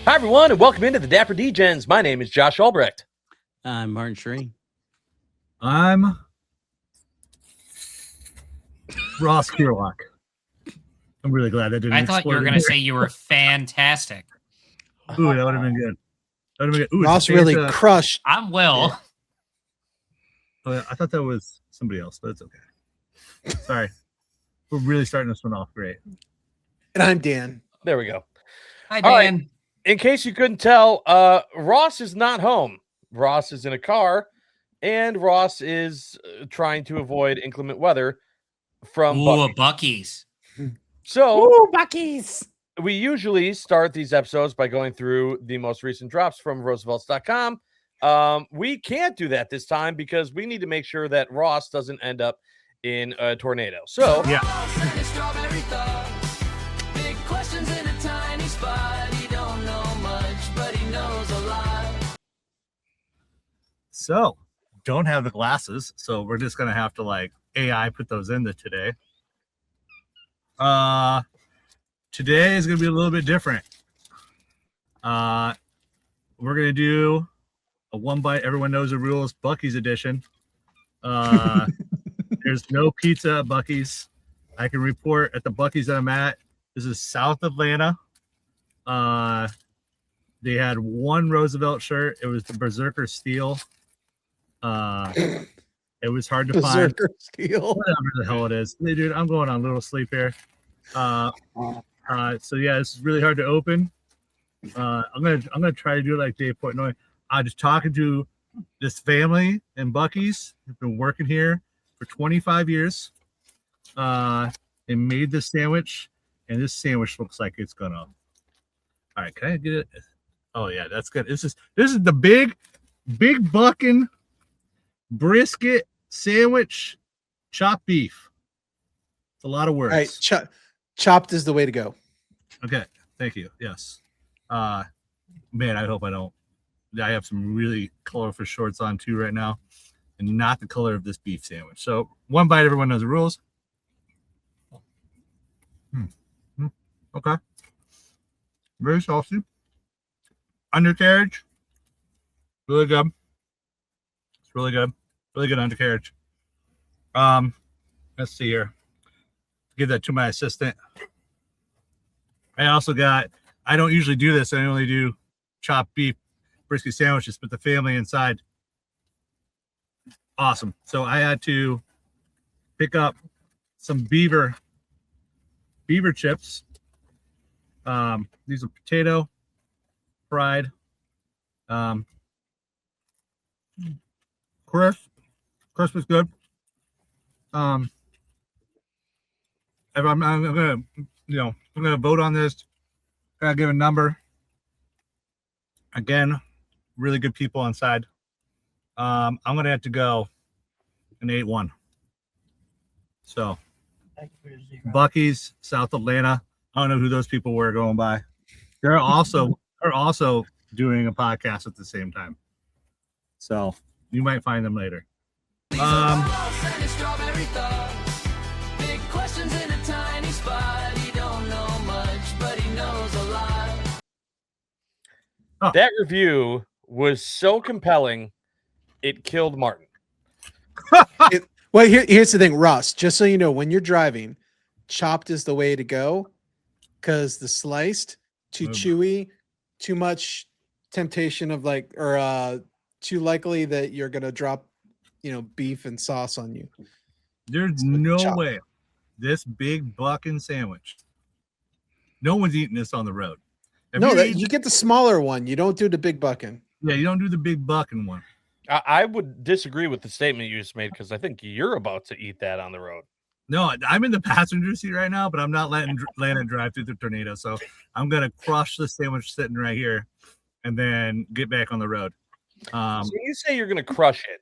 Hi, everyone, and welcome into the Dapper Degens. My name is Josh Albrecht. I'm Martin Shree. I'm Ross Kierlock. I'm really glad that didn't I thought you were going to say you were fantastic. Ooh, that would have been good. That would have been good. Ooh, Ross really crushed. I'm Will. Yeah. Oh, I thought that was somebody else, but it's okay. Sorry. We're really starting this one off great. And I'm Dan. There we go. Hi, All Dan. right. In case you couldn't tell, Ross is not home. Ross is in a car, and Ross is trying to avoid inclement weather from Buc-ees. So, buc-ees. we usually start these episodes by going through the most recent drops from Roosevelts.com. We can't do that this time because we need to make sure that Ross doesn't end up in a tornado. So, Yeah. So, don't have the glasses, so we're just going to have to, like, AI put those in today. Today is going to be a little bit different. We're going to do a one bite, everyone knows the rules, Buc-ees edition. There's no pizza at Buc-ees. I can report at the Buc-ees that I'm at. This is South Atlanta. They had one Roosevelt shirt. It was the Berserker Steel. It was hard to find. Berserker Steel. Whatever the hell it is. Hey, dude, I'm going on a little sleep here. So yeah, this is really hard to open. I'm gonna try to do it like Dave Portnoy. I'm just talking to this family in Buc-ees. They've been working here for 25 years. They made this sandwich, and this sandwich looks like it's gonna. All right, can I get it? Oh yeah, that's good. This is the big bucking brisket sandwich, chopped beef. It's a lot of words. All right, chopped is the way to go. Okay, thank you. Yes. Man, I hope I don't. I have some really colorful shorts on too right now, and not the color of this beef sandwich. So one bite, everyone knows the rules. Okay. Very saucy. Undercarriage. Really good. It's really good. Really good undercarriage. Let's see here. Give that to my assistant. I also got, I don't usually do this. I only do chopped beef brisket sandwiches, but the family inside, awesome. So I had to pick up some beaver chips. These are potato fried, crisp is good. If I'm gonna, I'm gonna vote on this. Gotta give a number. Again, really good people inside. I'm gonna have to go an 8-1. So Buc-ees, South Atlanta. I don't know who those people were going by. They're also doing a podcast at the same time. So you might find them later. that review was so compelling, it killed Martin. Well, here's the thing, Ross. Just so you know, when you're driving, chopped is the way to go, because the sliced too chewy, too much temptation of too likely that you're gonna drop, beef and sauce on you. There's no way this big bucking sandwich. No one's eating this on the road. You get the smaller one. You don't do the big bucking. Yeah, you don't do the big bucking one. I would disagree with the statement you just made because I think you're about to eat that on the road. No, I'm in the passenger seat right now, but I'm not letting Landon drive through the tornado. So I'm going to crush the sandwich sitting right here and then get back on the road. So you say you're going to crush it.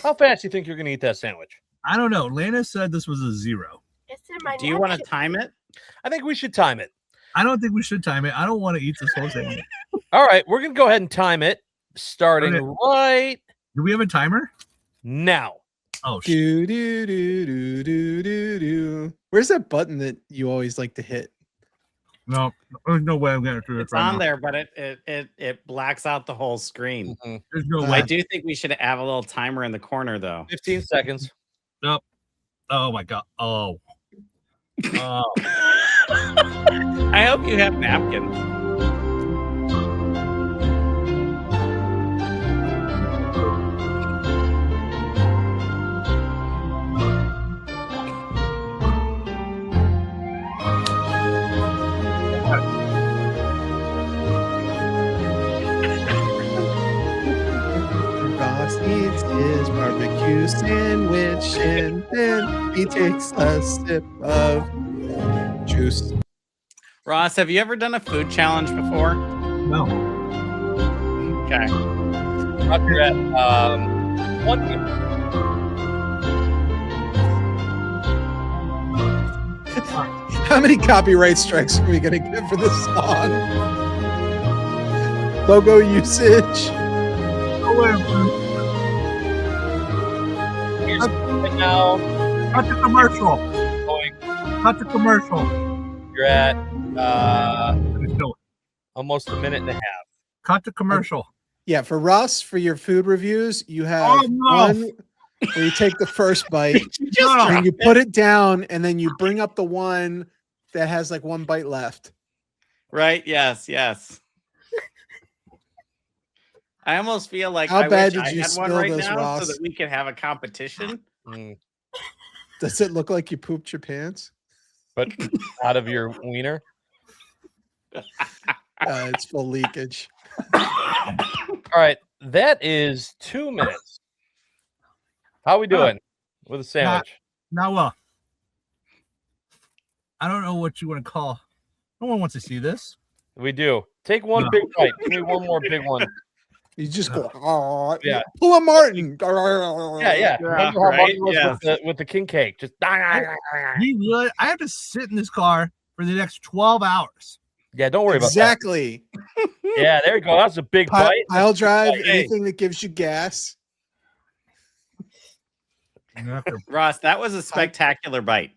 How fast do you think you're going to eat that sandwich? I don't know. Lana said this was a 0. Do you want to time it? I think we should time it. I don't think we should time it. I don't want to eat this whole sandwich. All right, we're going to go ahead and time it starting right Do we have a timer? now. Oh, shit. Where's that button that you always like to hit? No, there's no way I'm getting through It's it right on now. there, but it blacks out the whole screen. Mhm. There's no I way. I do think we should have a little timer in the corner, though. 15 seconds. Oh my god. Oh. Oh. I hope you have napkins. Ross eats his barbecue sandwich and then he takes a sip of juice. Ross, have you ever done a food challenge before? No. Okay. Roger at 1 minute. How many copyright strikes are we gonna get for this song? Logo usage. No way. Right now, Cut the commercial. going, Cut the commercial. you're at Just do it. almost a minute and a half. Cut the commercial. Yeah, for Russ, for your food reviews, you have Oh, no. one where you take the first bite No. and you put it down, and then you bring up the one that has like one bite left. Right? Yes. I almost feel like How I bad wish did I you had one spill right this, now Ross? so that we could have a competition. Mm. Does it look like you pooped your pants? But out of your wiener. It's full leakage. All right, that is 2 minutes. How we doing with a sandwich? Now, I don't know what you want to call. No one wants to see this. We do. Take one No. big bite. Give me one more big one. You just go, oh, Yeah. pull a Martin. Yeah. Remember how right? Martin was Yes. with the king cake? Just You really, I have to sit in this car for the next 12 hours. yeah. Don't worry about Exactly. that. Yeah, there you go. That's a big Pile, bite. pile drive, Hey. anything that gives you gas. Ross, that was a spectacular bite.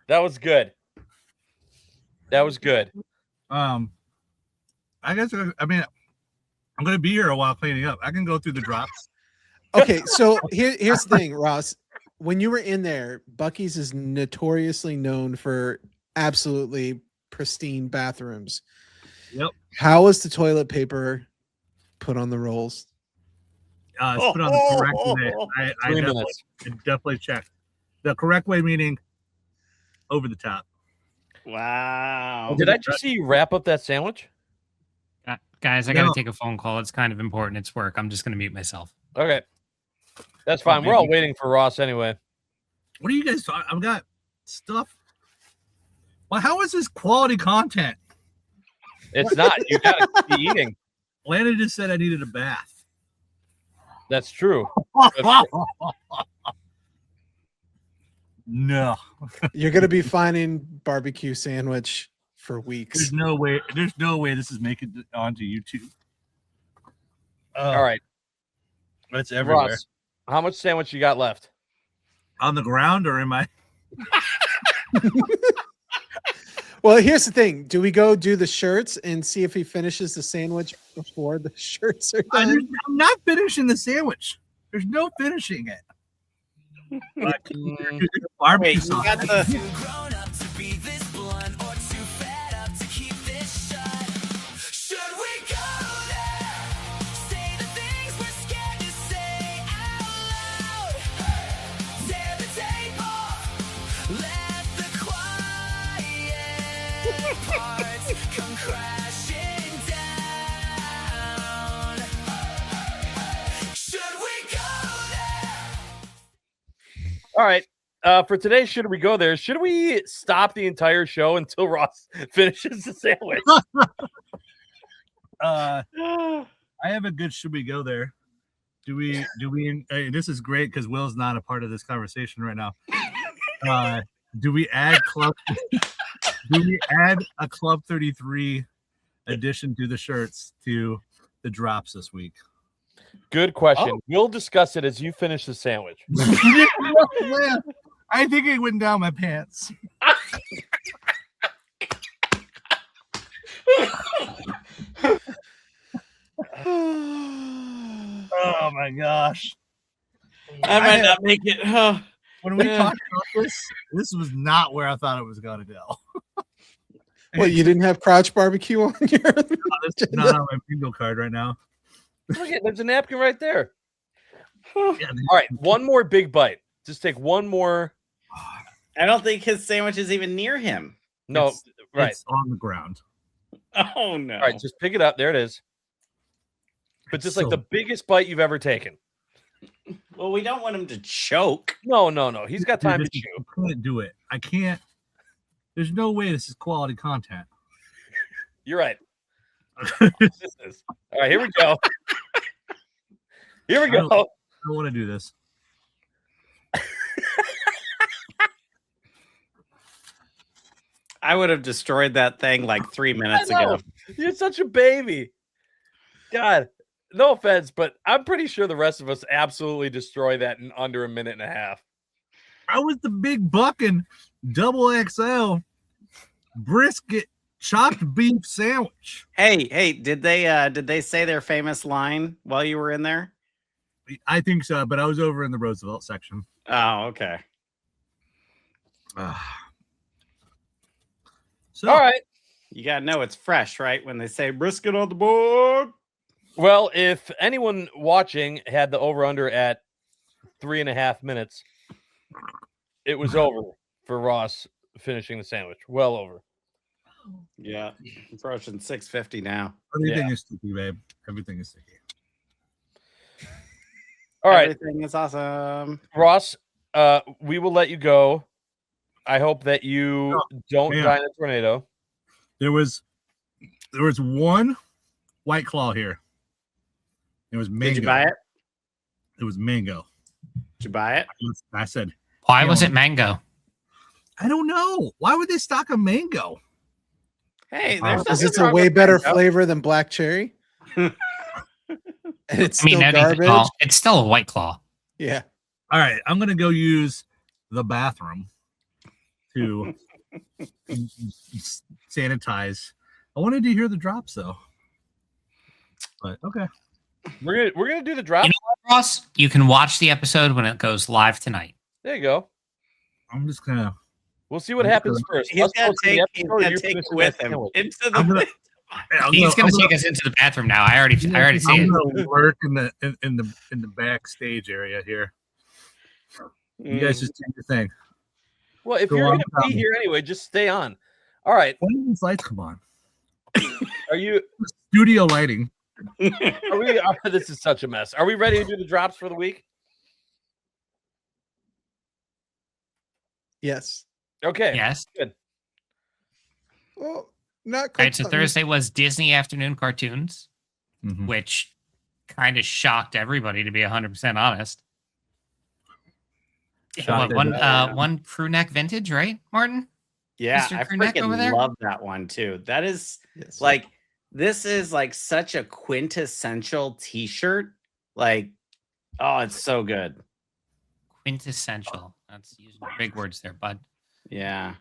That was good. That was good. I guess, I mean, I'm going to be here a while cleaning up. I can go through the drops. Okay, so here's the thing, Ross. When you were in there, Buc-ee's is notoriously known for absolutely pristine bathrooms. Yep. How was the toilet paper put on the rolls? It's put on the correct way. I 3 definitely, minutes. definitely checked. The correct way meaning over the top. Wow. Did I just see you wrap up that sandwich? Guys, I got to No. take a phone call. It's kind of important. It's work. I'm just going to mute myself. Okay. That's fine. We're all waiting for Ross anyway. What are you guys talking? I've got stuff. Well, how is this quality content? It's not. You gotta be eating. Lana just said I needed a bath. That's true. No, You're gonna be finding barbecue sandwich for weeks. there's no way. There's no way this is making it onto YouTube. All right. That's everywhere. Ross, how much sandwich you got left? On the ground or am I? Well, here's the thing. Do we go do the shirts and see if he finishes the sandwich before the shirts are done? I'm not finishing the sandwich. There's no finishing it. Like, Mm, barbecue Wait, you sauce. got the. Grown up to be this blunt or too fed up to keep this shut. Should we go there? Say the things we're scared to say out loud. Tear the table. Let the quiet parts come crashing down. Should we go there? all right. For today, should we go there? Should we stop the entire show until Ross finishes the sandwich? I have a good. Should we go there? Do we? This is great because Will's not a part of this conversation right now. Do we add club? Do we add a Club 33 addition to the shirts to the drops this week? Good question. We'll discuss it as you finish the sandwich. I think it went down my pants. Oh my gosh. I might not make it. Oh. When we talked about this was not where I thought it was going to go. Well, you didn't have crotch barbecue on your. This is not on my bingo card right now. Look at there's a napkin right there. Yeah, All right, one more big bite. Just take one more. I don't think his sandwich is even near him. No, It's- right. It's on the ground. Oh no! All right, just pick it up. There it is. But just like So- the biggest bite you've ever taken. Well, we don't want him to choke. No. He's got time to Dude, chew. I couldn't do it. I can't. There's no way this is quality content. You're right. This is. All right, here we go. Here we go. I don't want to do this. I would have destroyed that thing like 3 minutes I know. ago. You're such a baby. God, no offense, but I'm pretty sure the rest of us absolutely destroy that in under a minute and a half. I was the big bucking double XL brisket chopped beef sandwich. Hey, did they say their famous line while you were in there? I think so, but I was over in the Roosevelt section. Oh, okay. So, All right. You gotta know it's fresh, right? When they say brisket on the board. Well, if anyone watching had the over under at 3.5 minutes, it was over for Ross finishing the sandwich. Well over. Yeah, approaching 650 now. everything is sticky, babe. Everything is sticky. All right, Everything is awesome. Ross, we will let you go. I hope that you don't yeah. die in a tornado. There was one White Claw here. It was mango. Did you buy it? It was mango. Did you buy it? I said, Why was it mango? I don't know. Why would they stock a mango? Hey, there's Because nothing it's a wrong way with better mango. flavor than black cherry. And it's I mean, still anything, garbage. well, it's still a White Claw. Yeah. All right, I'm gonna go use the bathroom to sanitize. I wanted to hear the drops though, but okay. We're gonna do the drop. You know Ross, you can watch the episode when it goes live tonight. There you go. I'm just gonna. We'll see what I'm happens gonna- first. He's Us gonna posting the take episode, you it finishing with that him sandwich. into I'm the. gonna- He's gonna take us into the bathroom now. I already see it. I'm gonna lurk in the backstage area here. You guys just do your thing. Well, if Go you're on, gonna be Tom. here anyway, just stay on. All right. When do these lights come on? Are you? Studio lighting. Are we? This is such a mess. Are we ready to do the drops for the week? Yes. Okay. Yes. Well, not All quite. right. So Thursday was Disney afternoon cartoons, Mhm. which kind of shocked everybody, to be 100% honest. Shocked What, everybody. one crew neck vintage, right, Martin? Yeah, Mr. I Kerneck over there? freaking love that one too. That is Yes. like this is like such a quintessential T-shirt. Like, oh, it's so good. Quintessential. That's using big words there, bud. Yeah,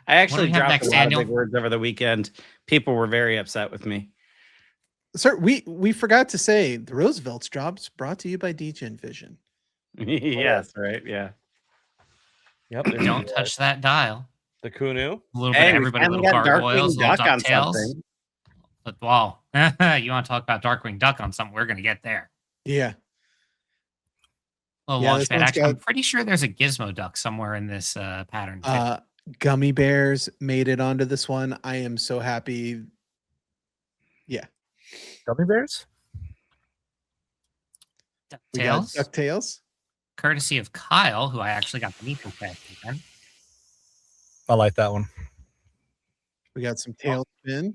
I actually we have dropped next, a lot Daniel? of big words over the weekend. People were very upset with me. Sir, we forgot to say the Roosevelt's drops brought to you by Degen Vision. Yes, right. Yeah. Yep. Don't touch that dial. the Kunu. A little Hey, bit of we everybody, finally little got gargoyles, Darkwing little Duck on DuckTales. something. But wow, you want to talk about Darkwing Duck on something? We're going to get there. Yeah. Little Yeah, launch this pad one's action. I'm got- pretty sure there's a Gizmo Duck somewhere in this pattern. Too. Gummy bears made it onto this one. I am so happy. Gummy bears. We got DuckTales, DuckTales. courtesy of Kyle, who I actually got to meet this past weekend. I like that one. We got some Tailspin.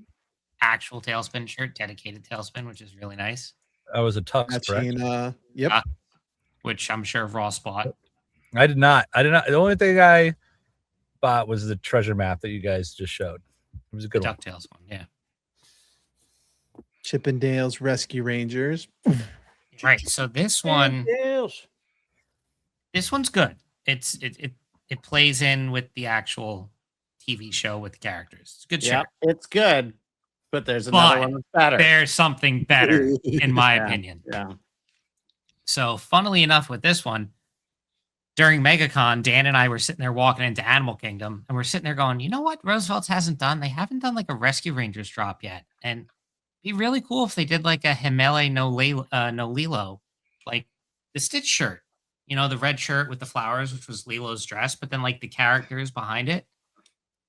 Actual Tailspin shirt, dedicated Tailspin, which is really nice. That was a tux, correct? Matching, yep. Ah. Which I'm sure Ross bought. I did not. The only thing I bought was the treasure map that you guys just showed. It was a The good one. DuckTales one, yeah. Chippendales Rescue Rangers. Right. So this one's good. It plays in with the actual TV show with the characters. It's a good Yeah, shirt. it's good, But there's another But one that's better. there's something better, in my Yeah. opinion. Yeah. So, funnily enough, with this one, during MegaCon, Dan and I were sitting there walking into Animal Kingdom, and we're sitting there going, you know what Roosevelt's hasn't done? They haven't done like a Rescue Rangers drop yet. And it'd be really cool if they did like a Himele no Lilo, like the Stitch shirt. You know, the red shirt with the flowers, which was Lilo's dress, but then like the characters behind it.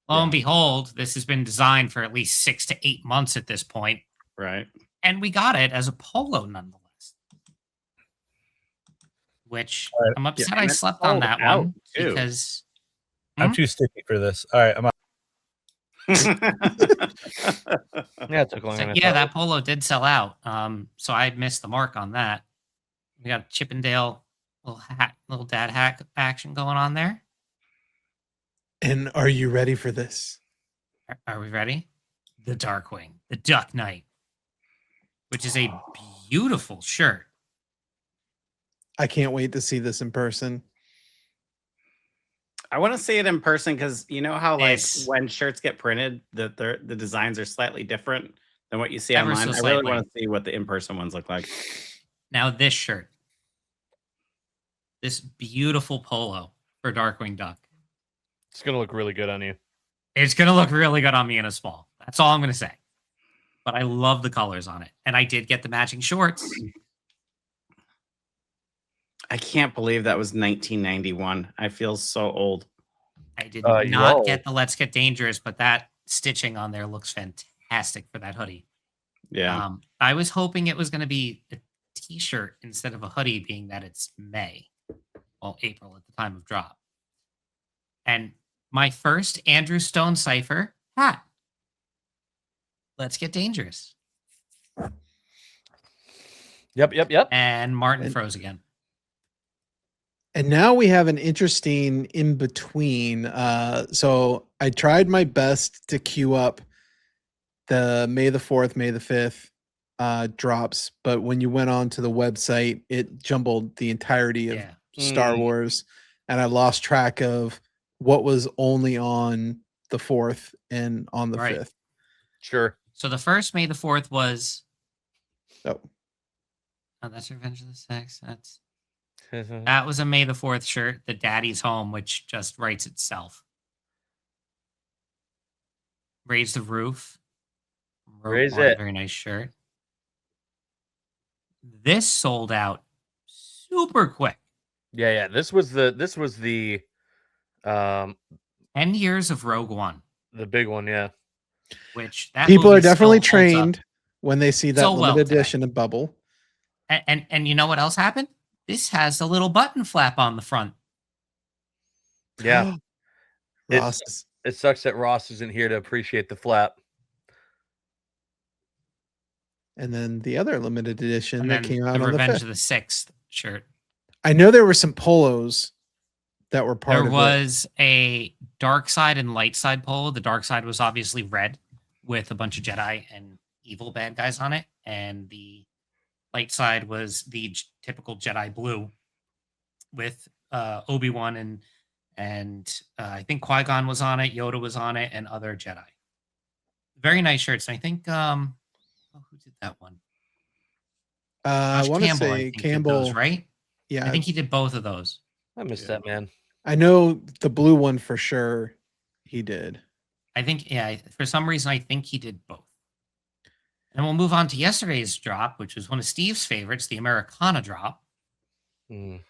Lo and behold, this has been designed for at least 6 to 8 months at this point, Right. and we got it as a polo nonetheless. Which All right. I'm upset and I it's slept on sold that out, one too. because I'm Hmm? too sticky for this. All right, I'm out. Yeah, it took longer. so, than I yeah, thought. that polo did sell out. So I missed the mark on that. We got Chippendale little dad hack action going on there. And are you ready for this? Are we ready? The Darkwing, the Duck Knight, which is a beautiful shirt. I can't wait to see this in person. I want to see it in person because you know how like Yes. when shirts get printed, the designs are slightly different than what you see Ever online. so I really slightly. want to see what the in-person ones look like. Now this shirt, this beautiful polo for Darkwing Duck. It's gonna look really good on you. It's going to look really good on me in a small. That's all I'm going to say. But I love the colors on it. And I did get the matching shorts. I can't believe that was 1991. I feel so old. I did You not all- get the Let's Get Dangerous, but that stitching on there looks fantastic for that hoodie. Yeah. I was hoping it was going to be a t-shirt instead of a hoodie, being that it's May, well, April at the time of drop. And my first Andrew Stone cipher hat. Let's Get Dangerous. Yep. And Martin And- froze again. And now we have an interesting in between. So I tried my best to queue up the May the 4th, May the 5th drops, but when you went on to the website, it jumbled the entirety of Yeah. Star Wars, and I lost track of what was only on the 4th and on the Right. 5th. Sure. So the first May the 4th was So that's Revenge of the Six. That was a May the 4th shirt, the Daddy's Home, which just writes itself. Raise the Roof. Rogue Raise One, it. very nice shirt. This sold out super quick. Yeah. This was the 10 years of Rogue One, big one. Yeah. which that people are movie still definitely holds up. trained when they see that so well limited today. edition of Bubble. And you know what else happened? This has a little button flap on the front. Yeah. It's- Ross is- It sucks that Ross isn't here to appreciate the flap. and then the other limited edition And that then came out the on the Revenge 5th. of the Sixth shirt. I know there were some polos that were part There of was a dark side and light side polo. The dark side was obviously red with a bunch of Jedi and evil bad guys on it. And the light side was the typical Jedi blue with Obi-Wan and I think Qui-Gon was on it, Yoda was on it, and other Jedi. Very nice shirts. And I think who did that one? I Josh want to Campbell, I say think, did Campbell, those, right? yeah. I think he did both of those. I missed that, man. I know the blue one for sure. He did. I think, yeah, for some reason, I think he did both. And we'll move on to yesterday's drop, which was one of Steve's favorites, the Americana drop. Mm.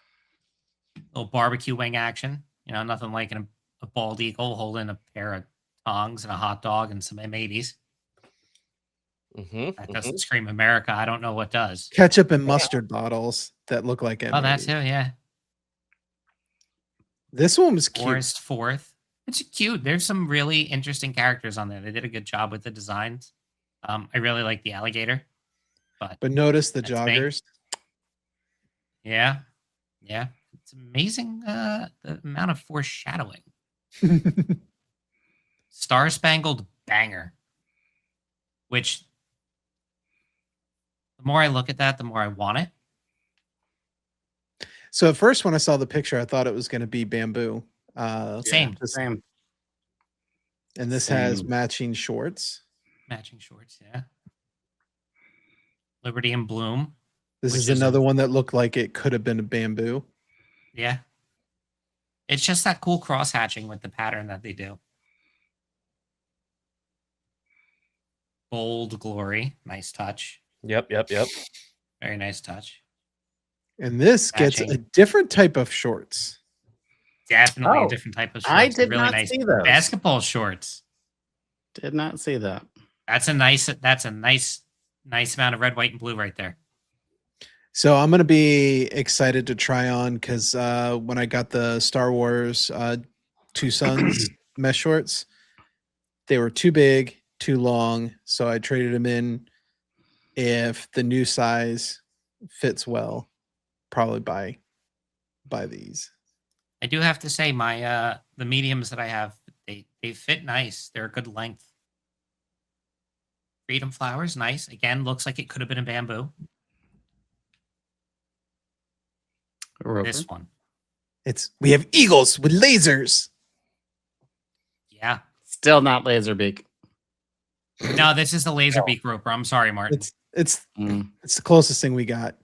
Little barbecue wing action. You know, nothing like a bald eagle holding a pair of tongs and a hot dog and some M80s. That doesn't scream America. I don't know what does. Ketchup and mustard bottles that look like Oh, that M80s. too, yeah. This one was cute. Forest Fourth. It's cute. There's some really interesting characters on there. They did a good job with the designs. I really like the alligator. But notice the That's me. joggers. Yeah. Yeah. It's amazing the amount of foreshadowing. Star Spangled Banger. Which the more I look at that, the more I want it. So at first when I saw the picture, I thought it was going to be bamboo. Same. Just- Same. And this has Same. matching shorts. Matching shorts, yeah. Liberty and Bloom. This Which is is a- another one that looked like it could have been a bamboo. Yeah. It's just that cool cross hatching with the pattern that they do. Bold Glory. Nice touch. Yep. Very nice touch. And this gets a Matching. different type of shorts. Definitely Oh, a different type of shorts. I did really not nice see those. basketball shorts. Did not see that. That's a nice amount of red, white, and blue right there. So I'm gonna be excited to try on because when I got the Star Wars Two Sons mesh shorts, they were too big, too long, so I traded them in. If the new size fits well, probably buy these. I do have to say my the mediums that I have, they fit nice. They're a good length. Freedom Flowers, nice. Again, looks like it could have been a bamboo. This one. We have eagles with lasers. Yeah. Still not Laserbeak. No, this is the laser beak roper. I'm sorry, Martin. It's Mm. the closest thing we got.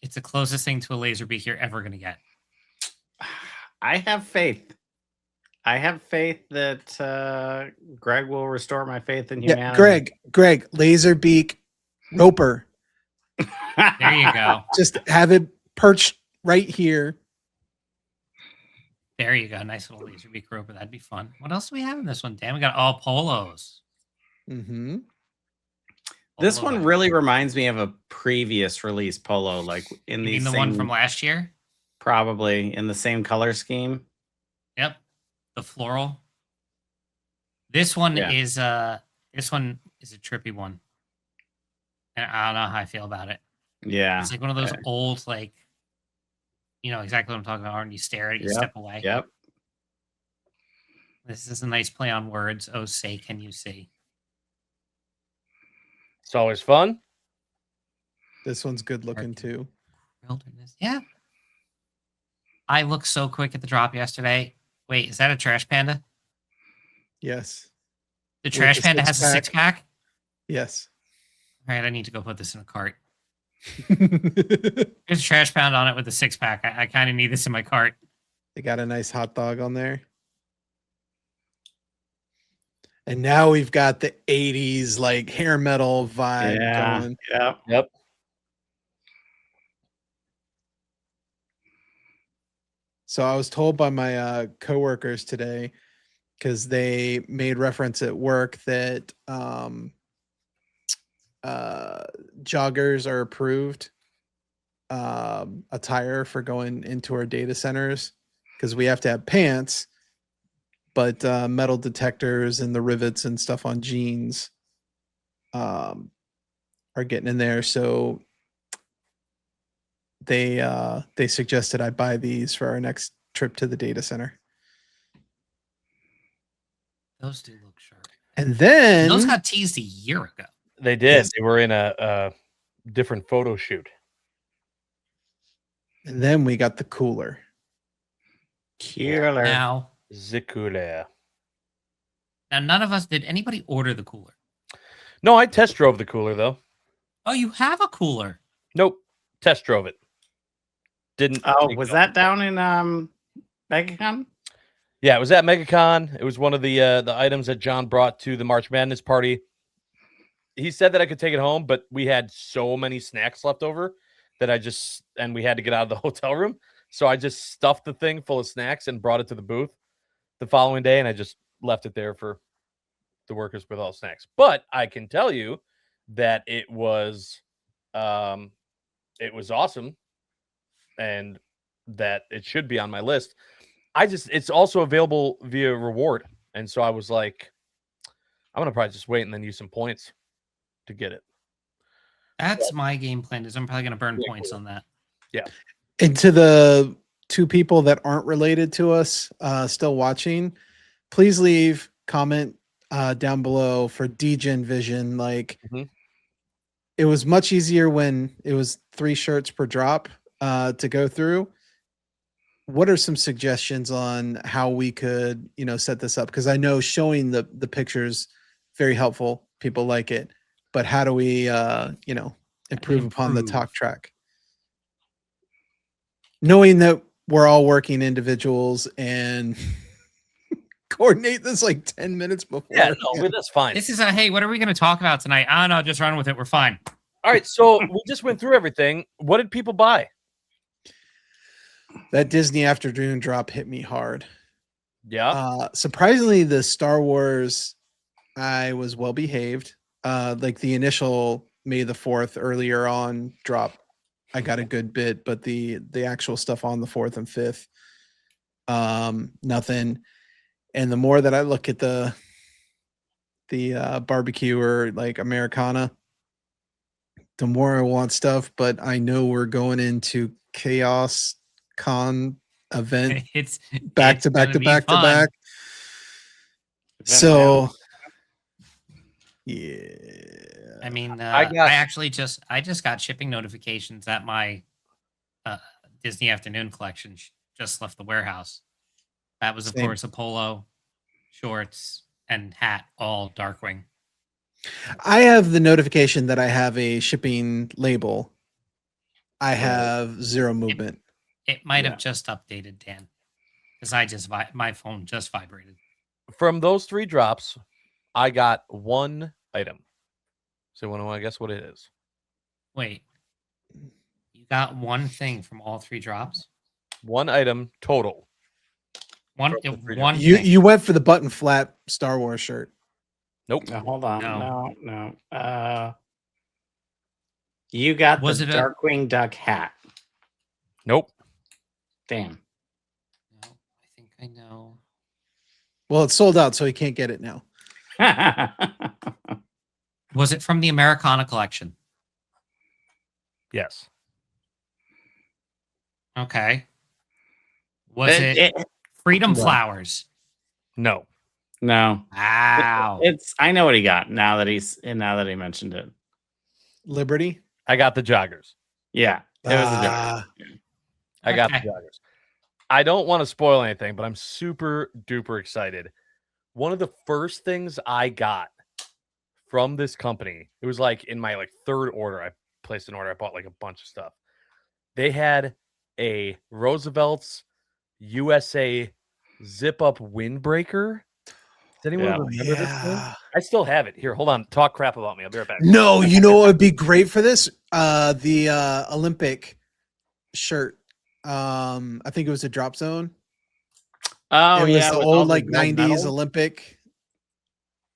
It's the closest thing to a laser beak you're ever gonna get. I have faith. I have faith that Greg will restore my faith in Yeah, humanity. Greg, laser beak roper. There you go. Just have it perched right here. There you go. Nice little laser beak roper. That'd be fun. What else do we have in this one? Damn, we got all polos. Mm-hmm. This Polo one really reminds me of a previous release polo, like in You the mean the same, one from last year? probably in the same color scheme. Yep. The floral. This one Yeah. is a trippy one. And I don't know how I feel about it. Yeah. It's like one of those Okay. old, like, you know exactly what I'm talking about, and you stare at it, you Yep. step away. Yep. This is a nice play on words. Oh, say, can you see? It's always fun. This one's good looking too. Wilderness. Yeah. I looked so quick at the drop yesterday. Wait, is that a trash panda? Yes. The With trash the panda has a six-pack. 6-pack? Yes. All right, I need to go put this in a cart. There's a trash pound on it with a 6-pack. I kind of need this in my cart. They got a nice hot dog on there. And now we've got the 80s like hair metal vibe Yeah. going. Yep. Yep. So I was told by my coworkers today, because they made reference at work that joggers are approved attire for going into our data centers, because we have to have pants, but metal detectors and the rivets and stuff on jeans are getting in there. So they suggested I buy these for our next trip to the data center. Those do look sharp. And then Those got teased a year ago. They did. Yes. They were in a different photo shoot. we got the cooler. Killer. Now, Zikula. none of us did. Anybody order the cooler? No, I test drove the cooler though. Oh, you have a cooler. Nope, test drove it. Didn't. Oh, take was it. that down in MegaCon? Yeah, it was at MegaCon. It was one of the items that John brought to the March Madness party. He said that I could take it home, but we had so many snacks left over that and we had to get out of the hotel room. So I just stuffed the thing full of snacks and brought it to the booth the following day, and I just left it there for the workers with all snacks. But I can tell you that it was awesome, and that it should be on my list. It's also available via reward. And so I was like, I'm gonna probably just wait and then use some points to get it. That's my game plan. Is I'm probably going to burn Yeah, points cool. on that. And to the two people that aren't related to us still watching, please leave comment down below for Degen Vision. Like, Mhm. it was much easier when it was 3 shirts per drop to go through. What are some suggestions on how we could, set this up? Because I know showing the pictures very helpful People like it, but how do we, improve upon the Improve. talk track? Knowing that we're all working individuals and coordinate this like 10 minutes before. Yeah, no, that's fine. This is a hey, what are we going to talk about tonight? Oh no, just run with it. We're fine. All right, so we just went through everything. What did people buy? That Disney afternoon drop hit me hard. Yeah. Surprisingly, the Star Wars, I was well behaved. Like the initial May the 4th earlier on drop, I got a good bit, but the actual stuff on the 4th and 5th, nothing. And the more that I look at the barbecue or like Americana, the more I want stuff. But I know we're going into Chaos Con event It's back it's to back gonna to be back to fun. back. So yeah, I mean, I just got shipping notifications that my Disney Afternoon collection just left the warehouse. That was, of Same. course, a polo, shorts, and hat, all Darkwing. I have the notification that I have a shipping label. I have zero movement. It might have just updated, Dan, because my phone just vibrated. From those 3 drops, I got 1 item. So want to guess what it is? Wait, you got one thing from all 3 drops? 1 item total. One From the 3 one. drops. thing. You went for the button flap Star Wars shirt. Nope. No, hold on. No. No. You got Was the it a- Darkwing Duck hat. Nope. Damn. No, I think I know. Well, it's sold out, so he can't get it now. Was it from the Americana collection? Yes. Okay. Was it Freedom What? Flowers? No. No. Wow. It's I know what he got now that he mentioned it. Liberty. I got the joggers. Yeah. It was a joke. Ah, I got the Okay. joggers. I don't want to spoil anything, but I'm super duper excited. One of the first things I got from this company, it was like in my 3rd order. I placed an order. I bought like a bunch of stuff. They had a Roosevelt's USA zip up windbreaker. Does anyone Yeah. remember this thing? yeah. I still have it. Here, hold on. Talk crap about me. I'll be right back. No, you know what would be great for this? The Olympic shirt. I think it was a Drop Zone. Oh, It was yeah. the with all old like gold 90s medals? Olympic.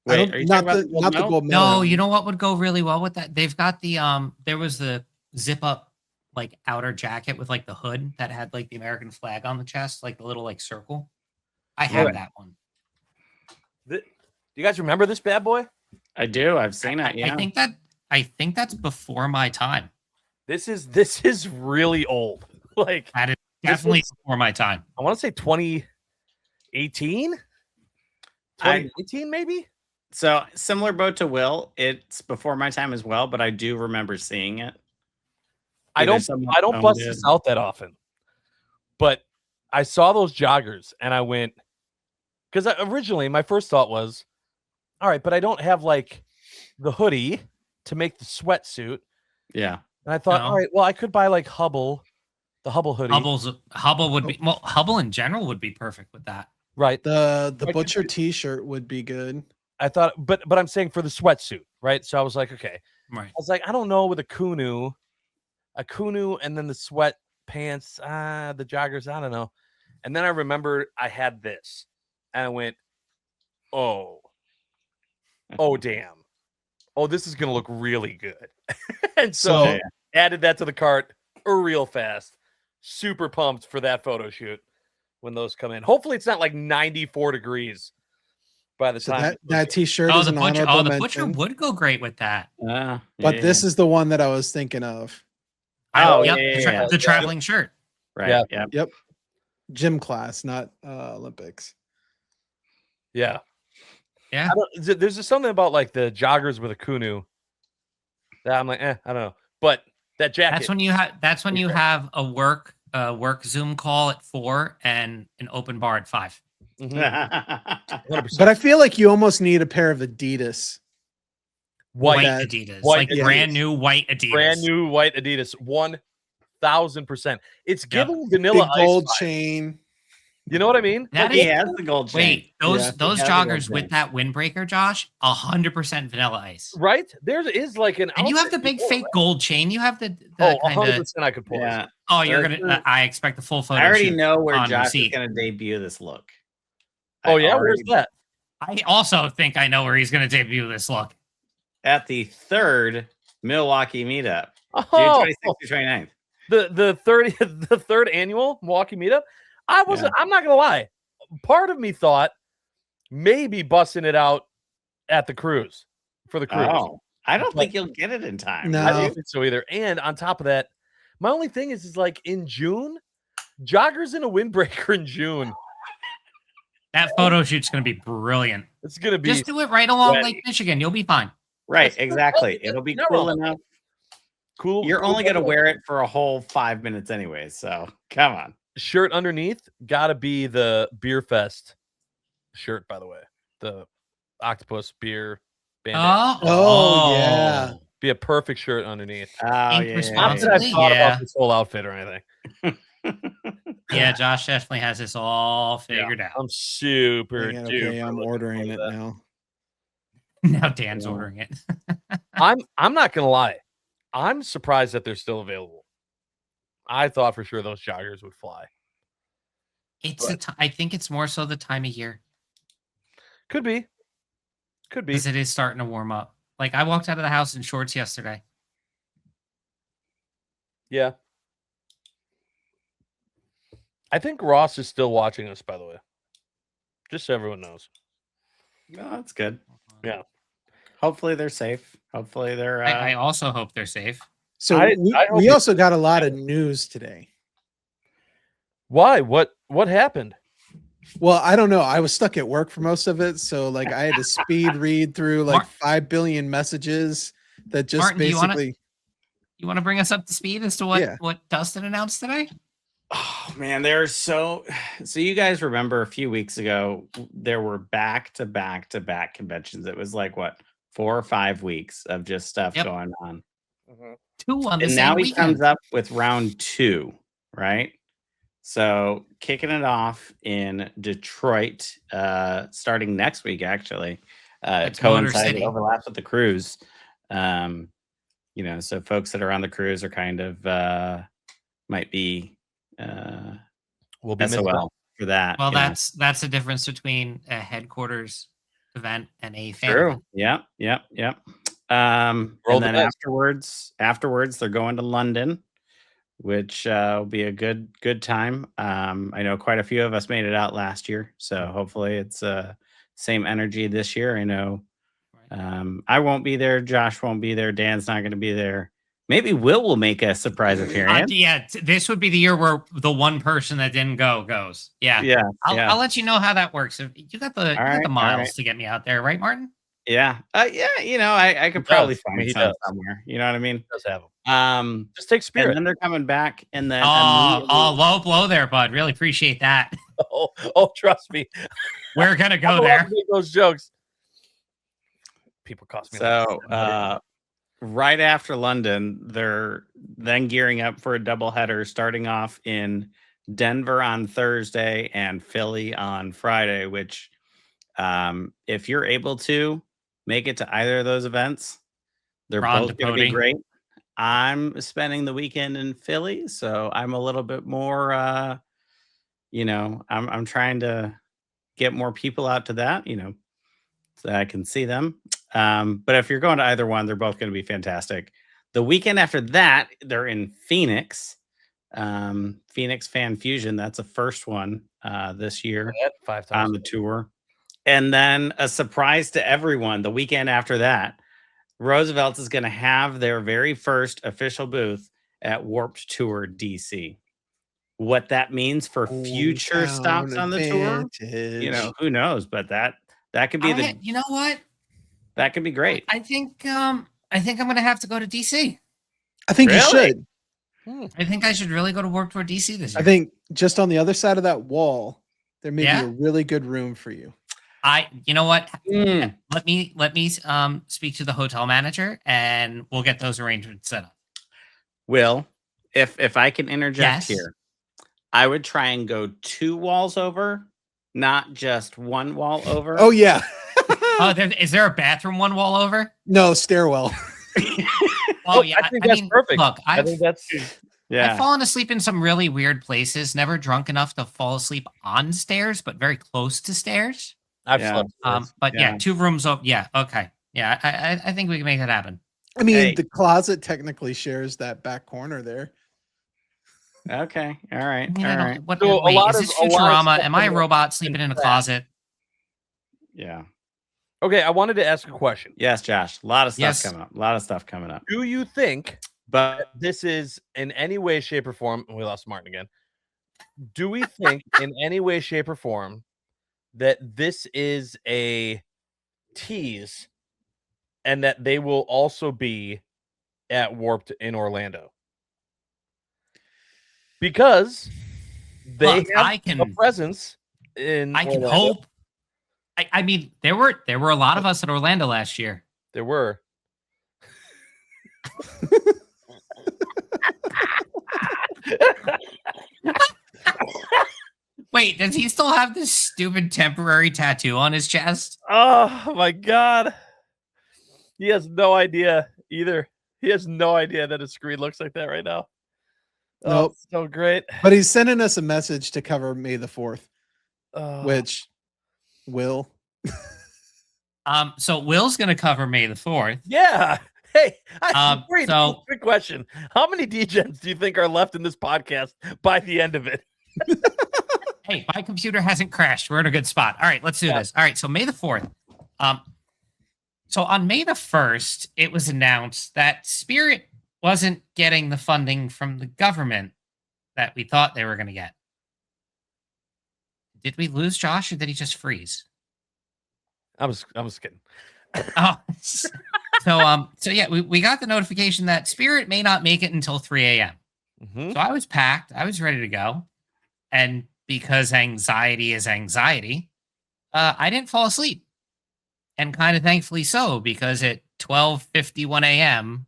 Wait, don't- are you not talking the about not the medal? gold medal. No, you know what would go really well with that? They've got the there was the zip up like outer jacket with like the hood that had like the American flag on the chest, like the little like circle. I have Right. that one. Do you guys remember this bad boy? I do. I've seen it. Yeah. I think that's before my time. This is really old. Like That is This definitely was- before my time. I want to say 2018, 2019 maybe. So similar boat to Will. It's before my time as well, but I do remember seeing it. I Either don't someone owned bust it. this out that often, but I saw those joggers and I went because originally my first thought was, all right, but I don't have like the hoodie to make the sweatsuit, Yeah. and I thought, No. all right, well I could buy like Hubble, the Hubble hoodie, Hubble would be Hubble in general would be perfect with that. right? The I could Butcher do- T-shirt would be good. I thought, but I'm saying for the sweatsuit, right? So I was like, okay, Right. I was like, I don't know with a Kunu, and then the sweat pants, the joggers, I don't know. And then I remembered I had this, and I went, oh damn, this is gonna look really good. And so So- added that to the cart real fast. Super pumped for that photo shoot when those come in. Hopefully, it's not like 94 degrees by the So time. that T-shirt Oh, is the an butcher. honorable Oh, the butcher mention. would go great with that. But this is the one that I was thinking of. Oh, Yep, yeah. the traveling shirt. right. Yeah. Yeah. Gym class, not Olympics. Yeah. Yeah. There's just something about like the joggers with a Kunu that I'm like, I don't know. But that jacket. That's when you Okay. have a work Zoom call at 4 and an open bar at 5. Mhm, 100%. But I feel like you almost need a pair of Adidas white that- Adidas, white like Adidas. brand new white Adidas. Brand new white Adidas. 1000%. It's Yep. giving Big Vanilla Ice gold vibes. chain. You know what I mean? That He is has the gold chain. wait, those Yeah, those he has a gold joggers with chain. that windbreaker, Josh, 100% Vanilla Ice. Right? There is like an And you have the outfit big before, fake right? gold chain. You have the Oh, kind of 100% I could pull this. Yeah. oh, you're That's gonna. true. I expect the full photo. I already shoot know where on Josh receipt. is going to debut this look. Oh I yeah, where's already- that? I also think I know where he's going to debut this look. At the 3rd Milwaukee meetup, June Oh, 26th to 29th. the 30th, the 3rd annual Milwaukee meetup. I'm not gonna lie. Part of me thought maybe busting it out at the cruise for the cruise. Oh, I don't But- think you'll get it in time. No. I don't think so either. And on top of that, my only thing is like in June, joggers in a windbreaker in June. That photo shoot's going to be brilliant. It's gonna be Just do it right along sweaty. Lake Michigan. You'll be fine. Right, That's exactly. that's It'll be not cool wrong. enough. cool. You're cool only going to weather. wear it for a whole 5 minutes anyway. So come on. Shirt underneath. Gotta be the Beer Fest shirt, by the way. The octopus beer bandana. Oh, yeah. Be a perfect shirt underneath. Oh, Ink yeah. Not that I've Honestly, thought yeah. about this whole outfit or anything. Yeah, Josh definitely has this all figured out. I'm super Dang it, duper okay, I'm looking ordering it forward to now. Now Dan's Yeah. ordering it. that. I'm not gonna lie. I'm surprised that they're still available. I thought for sure those joggers would fly. It's I think it's more so the time of year Could be. Could be. because it is starting to warm up. Like I walked out of the house in shorts yesterday. Yeah. I think Ross is still watching us, by the way. Just so everyone knows. No, that's good. Yeah. Hopefully they're safe. Hopefully they're. I also hope they're safe. So I we, hope we it- also got a lot of news today. Why? What happened? Well, I don't know. I was stuck at work for most of it, so like I had to speed read through like Mar- 5 billion messages that just Martin, do you wanna- basically. You want to bring us up to speed as to what Yeah. what Dustin announced today? Oh man, there's so you guys remember a few weeks ago there were back to back conventions. It was like what 4 or 5 weeks of just stuff Yep. going on. 2 on the And same now he weekend. comes up with round 2, right? So kicking it off in Detroit, starting next week actually. It's Motor Coincides City. overlaps with the cruise. You know, so folks that are on the cruise are kind of might be We'll be missing out. SOL for that. Well, you know. that's the difference between a headquarters event and a fan True. event. Yep. Roll And the then dice. afterwards, they're going to London, which will be a good time. I know quite a few of us made it out last year, so hopefully it's same energy this year. I know I won't be there. Josh won't be there. Dan's not going to be there. Maybe will make a surprise appearance. This would be the year where the one person that didn't go goes. Yeah. Yeah, I'll let you know how that works. If you got the right, all miles right. to get me out there, right, Martin? yeah. You know, I could He probably does. I find mean, he some does. somewhere. You know what I mean? Does have them. Just take And Spirit. then they're coming back, and then Oh, low blow there, bud. Really appreciate that. Oh, trust me. We're gonna I go don't there. want to make those jokes. People cost me. So right after London, they're then gearing up for a doubleheader, starting off in Denver on Thursday and Philly on Friday. Which, if you're able to make it to either of those events, they're Ron both going to be Depody. great. I'm spending the weekend in Philly, so I'm a little bit more. You know, I'm trying to get more people out to that. You know, so I can see them. But if you're going to either one, they're both going to be fantastic. The weekend after that, they're in Phoenix. Phoenix Fan Fusion. That's the first one this year 5 on times. the tour. And then a surprise to everyone, the weekend after that, Roosevelt is going to have their very first official booth at Warped Tour DC. What that means for future stops on the tour, you know, who knows? But that could be You know what? that could be great. I think I'm gonna have to go to DC. I think you Really? should. I think I should really go to Warped Tour DC this year. I think just on the other side of that wall, there may Yeah? be a really good room for you. You know what? Mm. Let me speak to the hotel manager, and we'll get those arrangements set up. Will, if I can interject Yes. here, I would try and go 2 walls over, not just 1 wall over. Oh yeah. Oh, is there a bathroom one wall over? No, stairwell. Oh yeah, I think that's perfect. Look, I think that's I've fallen asleep in some really weird places. Never drunk enough to fall asleep on stairs, but very close to stairs. I've Yeah. slept. stairs. But yeah, Yeah. 2 rooms up. Yeah, okay. Yeah, I think we can make that happen. I mean, Hey. the closet technically shares that back corner there. Okay. All right. I mean, All I don't, right. what, So a wait, lot is of- this a lot of Futurama? stuff Am I a coming up robot sleeping in a fast. closet? Yeah. Okay, I wanted to ask a question. Yes, Josh. A lot of stuff Yes. coming up. A lot of stuff coming up. Do you think But this is in any way, shape, or form? We lost Martin again. Do we think in any way, shape, or form that this is a tease and that they will also be at Warped in Orlando? Because they Look, have I a can- presence in I can Orlando. hope. I mean, there were a lot of us at Orlando last year. There were. Wait, does he still have this stupid temporary tattoo on his chest? Oh my god. He has no idea either. He has no idea that his screen looks like that right now. Oh, Nope. it's so great. But he's sending us a message to cover May the 4th, Oh. which will. So Will's gonna cover May the 4th. Yeah. Hey, wait, so- quick question. How many degens do you think are left in this podcast by the end of it? Hey, my computer hasn't crashed. We're in a good spot. All right, let's do this. All right, so May the 4th. So on May the 1st, it was announced that Spirit wasn't getting the funding from the government that we thought they were going to get. Did we lose Josh, or did he just freeze? I'm just kidding. Oh, so yeah, we got the notification that Spirit may not make it until 3 a.m. Mhm. So I was packed. I was ready to go. And because anxiety is anxiety, I didn't fall asleep. And kind of thankfully so, because at 12:51 a.m.,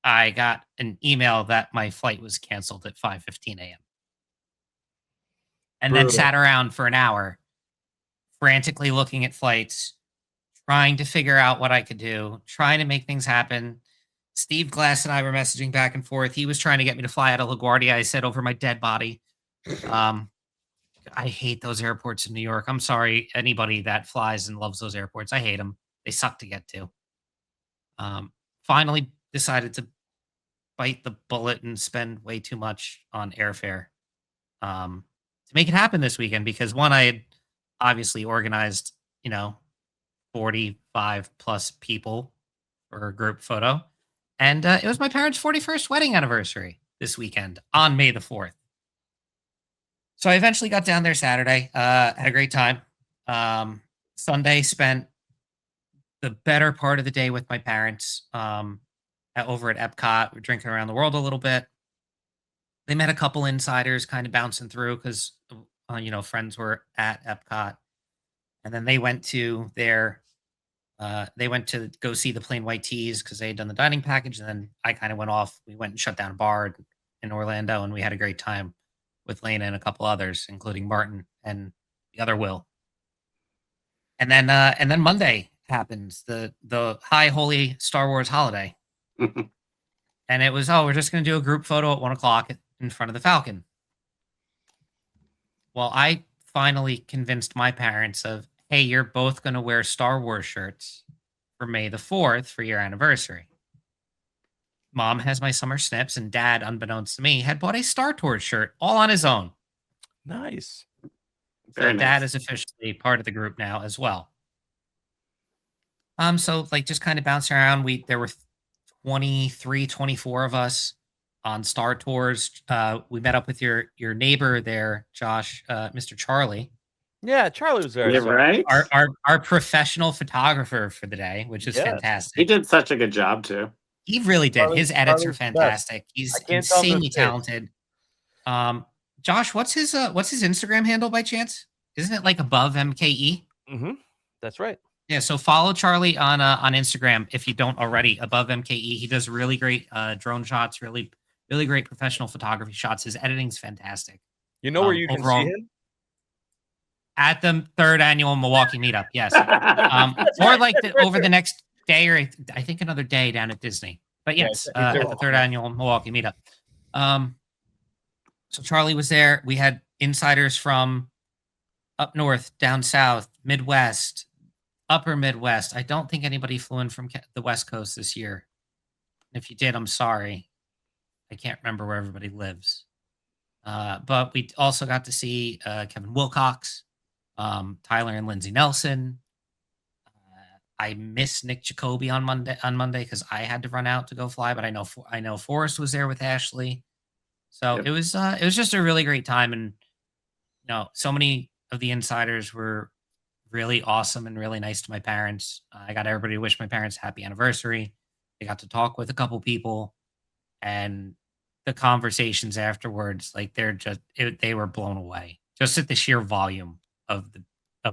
I got an email that my flight was canceled at 5:15 a.m. And then Brutal. sat around for an hour, frantically looking at flights, trying to figure out what I could do, trying to make things happen. Steve Glass and I were messaging back and forth. He was trying to get me to fly out of LaGuardia. I said, over my dead body. I hate those airports in New York. I'm sorry, anybody that flies and loves those airports. I hate them. They suck to get to. Finally decided to bite the bullet and spend way too much on airfare to make it happen this weekend, because one, I had obviously organized, 45 plus people for a group photo. And it was my parents' 41st wedding anniversary this weekend on May the 4th. So I eventually got down there Saturday, had a great time. Sunday, spent the better part of the day with my parents over at Epcot. We're drinking around the world a little bit. They met a couple insiders kind of bouncing through because, friends were at Epcot. And then they went to go see the Plain White Tees because they had done the dining package. And then I kind of went off. We went and shut down a bar in Orlando, and we had a great time with Lena and a couple others, including Martin and the other Will. And then Monday happens, the high holy Star Wars holiday. And it was, we're just going to do a group photo at 1:00 in front of the Falcon. Well, I finally convinced my parents of, hey, you're both going to wear Star Wars shirts for May the 4th for your anniversary. Mom has my summer snips, and Dad, unbeknownst to me, had bought a Star Tours shirt all on his own. Nice. Very So Dad nice. is officially part of the group now as well. So just kind of bouncing around. There were 23, 24 of us on Star Tours. We met up with your neighbor there, Josh, Mr. Charlie, Yeah, Charlie was there. Yeah, so- right? our professional photographer for the day, which is Yes. He fantastic. did such a good job too. He really did. His edits are Charlie's the best. fantastic. He's I can't tell him to insanely say it. talented. Josh, what's his Instagram handle by chance? Isn't it like above MKE? Mhm. That's right. Yeah, so follow Charlie on Instagram if you don't already. Above MKE, he does really great drone shots, really great professional photography shots. His editing's fantastic. You know where you can see Overall, him? at the 3rd annual Milwaukee meetup, yes. That's Or right, like right over there. the next day, or I think another day down at Disney. But Yeah, yes, it's there. at the 3rd annual Milwaukee meetup. So Charlie was there. We had insiders from up north, down south, Midwest, upper Midwest. I don't think anybody flew in from the West Coast this year. If you did, I'm sorry. I can't remember where everybody lives. But we also got to see Kevin Wilcox, Tyler and Lindsay Nelson. I missed Nick Jacoby on Monday because I had to run out to go fly. But I know Forrest was there with Ashley. So Yep. it was just a really great time, and so many of the insiders were really awesome and really nice to my parents. I got everybody to wish my parents happy anniversary. They got to talk with a couple people, and the conversations afterwards, like they were blown away just at the sheer volume of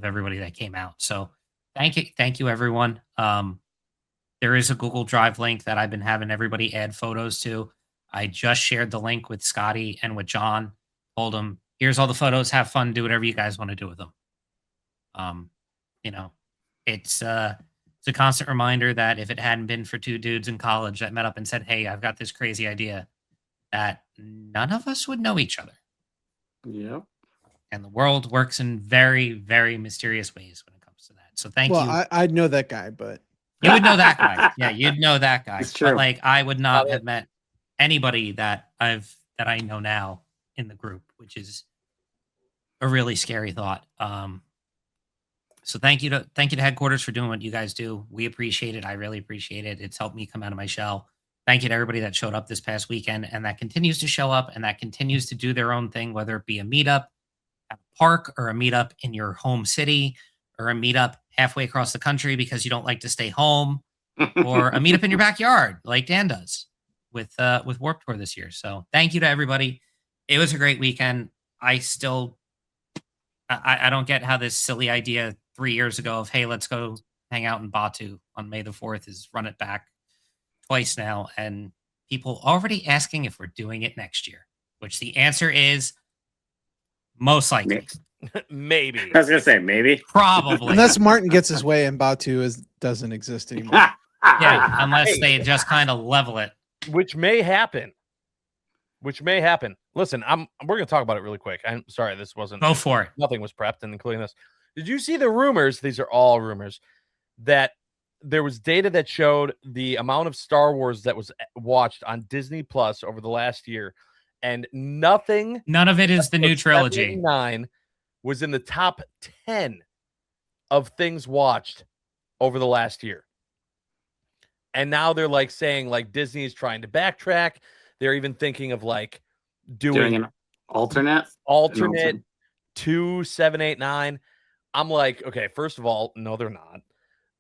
everybody that came out. So thank you everyone. There is a Google Drive link that I've been having everybody add photos to. I just shared the link with Scotty and with John. Told them, here's all the photos. Have fun. Do whatever you guys want to do with them. It's a constant reminder that if it hadn't been for two dudes in college that met up and said, "Hey, I've got this crazy idea," that none of us would know each other. Yep. And the world works in very, very mysterious ways when it comes to that. So thank you. I'd know that guy, but You would know that guy. Yeah, you'd know that guy. It's true. But like, I would not have met anybody that I know now in the group, which is a really scary thought. So thank you to headquarters for doing what you guys do. We appreciate it. I really appreciate it. It's helped me come out of my shell. Thank you to everybody that showed up this past weekend and that continues to show up and that continues to do their own thing, whether it be a meetup at a park or a meetup in your home city or a meetup halfway across the country because you don't like to stay home, or a meetup in your backyard like Dan does with Warped Tour this year. So thank you to everybody. It was a great weekend. I don't get how this silly idea 3 years ago of, hey, let's go hang out in Batu on May the 4th is run it back twice now. And people already asking if we're doing it next year, which the answer is most likely. Maybe. I was gonna say maybe. Probably. unless Martin gets his way and Batu doesn't exist anymore. Yeah, unless they just kind of level it. Which may happen. Listen, we're gonna talk about it really quick. I'm sorry, this wasn't. Go for it. Nothing was prepped, including this. Did you see the rumors? These are all rumors that there was data that showed the amount of Star Wars that was watched on Disney Plus over the last year, and none of it is the new trilogy. 9 was in the top 10 of things watched over the last year. And now they're like saying like Disney is trying to backtrack. They're even thinking of like doing an alternate 2, 7, 8, 9. I'm like, okay, first of all, no, they're not,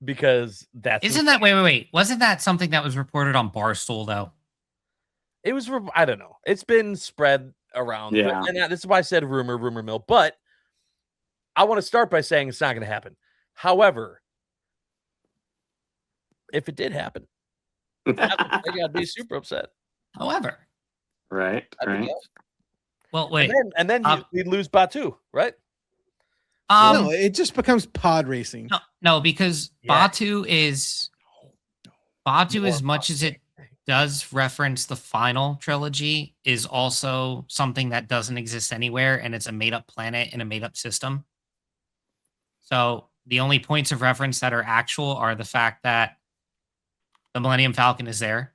because Isn't that wait? Wasn't that something that was reported on Barstool though? It was, I don't know. It's been spread around. Yeah. And this is why I said rumor mill. But I want to start by saying it's not going to happen. However, if it did happen, I'd be super upset. However, right. well, wait. And then we'd lose Batu, right? No, it just becomes pod racing. No, because Batu is as much as it does reference the final trilogy, is also something that doesn't exist anywhere, and it's a made-up planet in a made-up system. So the only points of reference that are actual are the fact that the Millennium Falcon is there.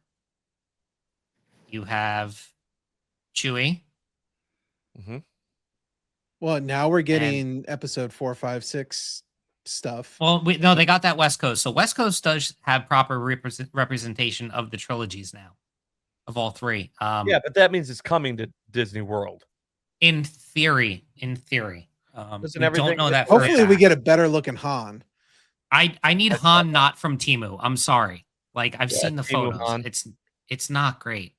You have Chewie. Mm-hmm. Well, now we're getting episode 4, 5, 6 stuff. Well, they got that West Coast. So West Coast does have proper representation of the trilogies now, of all three. Yeah, but that means it's coming to Disney World. In theory. Don't know that. Hopefully, we get a better looking Han. I need Han not from Temu. I'm sorry. Like I've seen the Temu photos. Han. It's not great.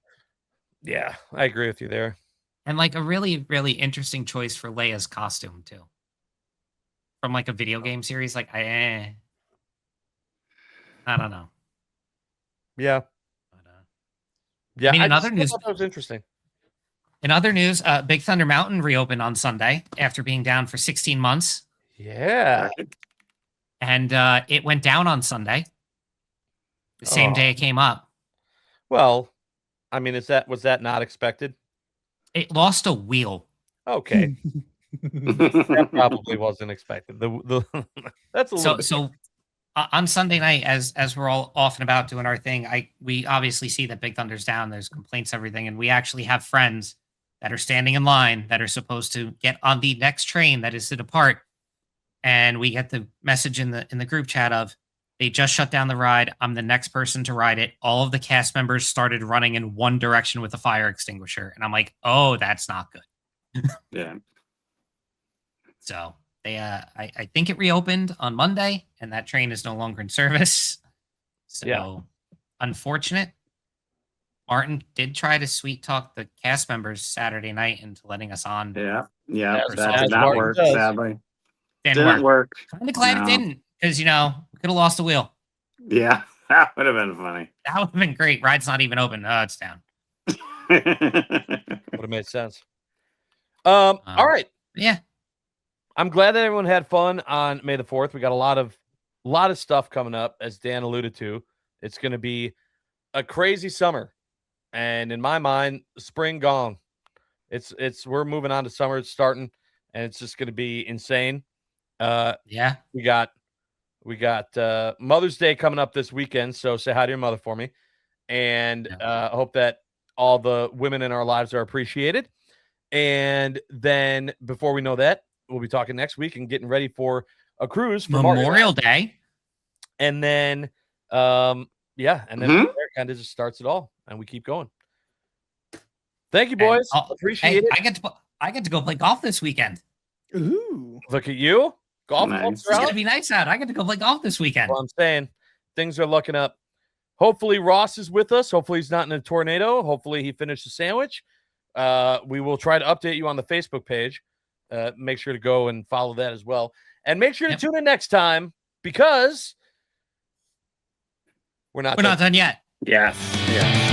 Yeah, I agree with you there. And like a really, really interesting choice for Leia's costume too. from like a video game series. Like I don't know. Yeah. But, Yeah. I mean, in other just news- thought that was interesting. in other news, Big Thunder Mountain reopened on Sunday after being down for 16 months, Yeah. and it went down on Sunday, the same day it came up. Well, I mean, was that not expected? It lost a wheel. Okay. That probably wasn't expected. That's a little bit. So on Sunday night, as we're all off and about doing our thing, we obviously see that Big Thunder's down. There's complaints, everything, and we actually have friends that are standing in line that are supposed to get on the next train that is to depart, and we get the message in the group chat of they just shut down the ride. I'm the next person to ride it. All of the cast members started running in one direction with a fire extinguisher, and I'm like, oh, that's not good. Yeah. So they, I think it reopened on Monday, and that train is no longer in service. So Yeah. Unfortunate. Martin did try to sweet talk the cast members Saturday night into letting us on. Yeah. As That as did not Martin work, does. sadly. Didn't work. work. Kind of glad No. it didn't, because we could have lost the wheel. Yeah. That would have been funny. That would have been great. Ride's not even open. Oh, it's down. Would have made sense. All right. Yeah. I'm glad that everyone had fun on May the 4th. We got a lot of stuff coming up, as Dan alluded to. It's going to be a crazy summer, and in my mind, spring gone. We're moving on to summer. It's starting, and it's just going to be insane. Yeah. We got Mother's Day coming up this weekend, so say hi to your mother for me, and I hope that all the women in our lives are appreciated. And then before we know that, we'll be talking next week and getting ready for a cruise for Memorial Day. and then from there kind of just starts it all, and we keep going. Thank you, boys. Appreciate it. I get to go play golf this weekend. Ooh. Look at you. Golf Nice. clubs It's are out. gonna be nice out. I get to go play golf this weekend. Well, I'm saying things are looking up. Hopefully Ross is with us. Hopefully he's not in a tornado. Hopefully he finished the sandwich. We will try to update you on the Facebook page. Make sure to go and follow that as well. And make sure to tune in next time, because we're not We're not done yet. Yes. Yeah.